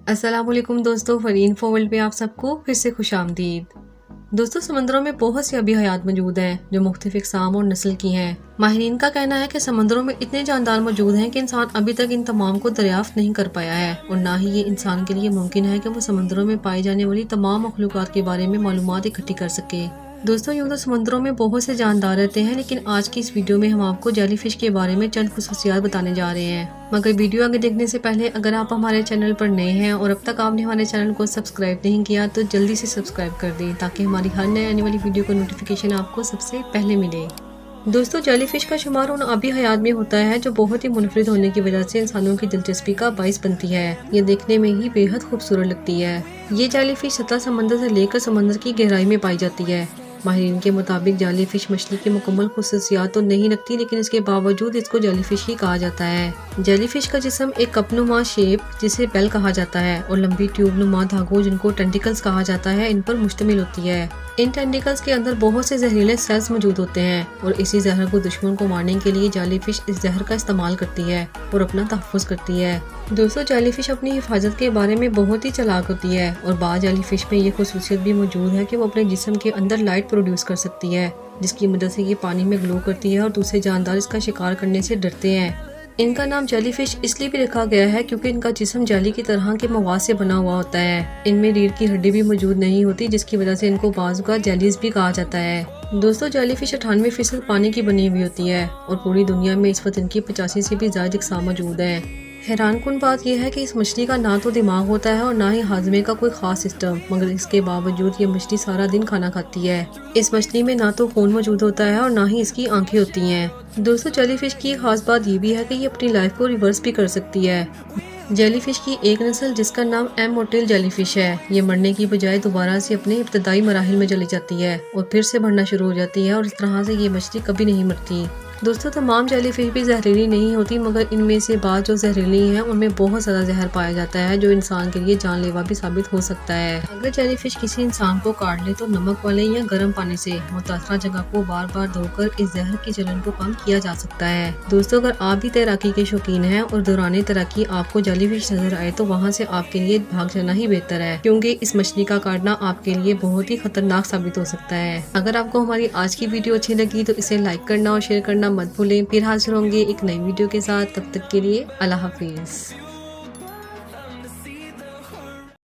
अस्सलामुअलैकुम दोस्तों, फरीन वर्ल्ड पे आप सबको फिर से खुशामदीद। दोस्तों, समंदरों में बहुत सी अभी हयात मौजूद हैं जो मुख्तलिफ इक़साम और नस्ल की हैं। माहिरीन का कहना है कि समंदरों में इतने जानदार मौजूद हैं कि इंसान अभी तक इन तमाम को दरियाफ्त नहीं कर पाया है और ना ही ये इंसान के लिए मुमकिन है कि वो समंदरों में पाई जाने वाली तमाम मखलूक़ात के बारे में मालूमात इकट्ठी कर सके। दोस्तों, यूँ तो समंदरों में बहुत से जानदार रहते हैं, लेकिन आज की इस वीडियो में हम आपको जेलीफिश के बारे में चंद खुसूसियात बताने जा रहे हैं। मगर वीडियो आगे देखने से पहले अगर आप हमारे चैनल पर नए हैं और अब तक आपने हमारे चैनल को सब्सक्राइब नहीं किया तो जल्दी से सब्सक्राइब कर दें ताकि हमारी हर नए आने वाली वीडियो का नोटिफिकेशन आपको सबसे पहले मिले। दोस्तों, जेलीफिश का शुमार उन आबी हयात में होता है जो बहुत ही मुनफरिद होने की वजह से इंसानों की दिलचस्पी का बाइस बनती है। ये देखने में ही बेहद खूबसूरत लगती है। ये जेलीफिश सतह समंदर से लेकर समंदर की गहराई में पाई जाती है। माहिरीन के मुताबिक जेलीफिश मछली की मुकम्मल खुसूसियात तो नहीं रखती, लेकिन इसके बावजूद इसको जेलीफिश ही कहा जाता है। जेलीफिश का जिस्म एक कपनुमा शेप, जिसे बेल कहा जाता है, और लंबी ट्यूबनुमा धागों जिनको टेंटिकल्स कहा जाता है, इन पर मुश्तमिल होती है। इन टेंटिकल्स के अंदर बहुत से जहरीले सेल्स मौजूद होते हैं और इसी जहर को दुश्मन को मारने के लिए जेलीफिश इस जहर का इस्तेमाल करती है और अपना तहफ़्फ़ुज़ करती है। दोस्तों, जेलीफिश अपनी हिफाजत के बारे में बहुत ही चालाक होती है और बाज़ जेलीफिश में ये खुसूसियत भी मौजूद है कि वो अपने जिस्म के अंदर लाइट प्रोड्यूस कर सकती है, जिसकी मदद से ये पानी में ग्लो करती है और दूसरे जानदार इसका शिकार करने से डरते हैं। इनका नाम जेलीफिश इसलिए भी रखा गया है क्योंकि इनका जिस्म जेली की तरह के मवाद से बना हुआ होता है। इनमें रीढ़ की हड्डी भी मौजूद नहीं होती, जिसकी वजह से इनको बाज़ का जेलीज भी कहा जाता है। दोस्तों, जेलीफिश 98% पानी की बनी हुई होती है और पूरी दुनिया में इस वक्त इनकी 85 से भी ज़्यादा इक़साम मौजूद हैं। हैरानकुन बात यह है कि इस मछली का ना तो दिमाग होता है और ना ही हाजमे का कोई खास सिस्टम, मगर इसके बावजूद ये मछली सारा दिन खाना खाती है। इस मछली में ना तो खून मौजूद होता है और ना ही इसकी आंखें होती हैं। दोस्तों, जेलीफिश की खास बात ये भी है कि ये अपनी लाइफ को रिवर्स भी कर सकती है। जेलीफिश की एक नस्ल जिसका नाम एमोटेल जेलीफिश है, ये मरने की बजाय दोबारा से अपने इब्तदाई मराहिल में चली जाती है और फिर से बढ़ना शुरू हो जाती है और इस तरह से ये मछली कभी नहीं मरती। दोस्तों, तमाम जेलीफिश भी जहरीली नहीं होती, मगर इनमें से बाद जो जहरीली हैं उनमें बहुत ज़्यादा जहर पाया जाता है जो इंसान के लिए जानलेवा भी साबित हो सकता है। अगर जेलीफिश किसी इंसान को काट ले तो नमक वाले या गर्म पानी से मुतासरा जगह को बार बार धोकर इस जहर की जलन को कम किया जा सकता है। दोस्तों, अगर आप भी तैराकी के शौकीन हैं और दौरान तैराकी आपको जेलीफिश नजर आए तो वहाँ से आपके लिए भाग जाना ही बेहतर है, क्योंकि इस मछली का काटना आपके लिए बहुत ही खतरनाक साबित हो सकता है। अगर आपको हमारी आज की वीडियो अच्छी लगी तो इसे लाइक करना और शेयर करना मत भूलें। फिर हाजिर होंगे एक नई वीडियो के साथ, तब तक के लिए अल्लाह हाफिज।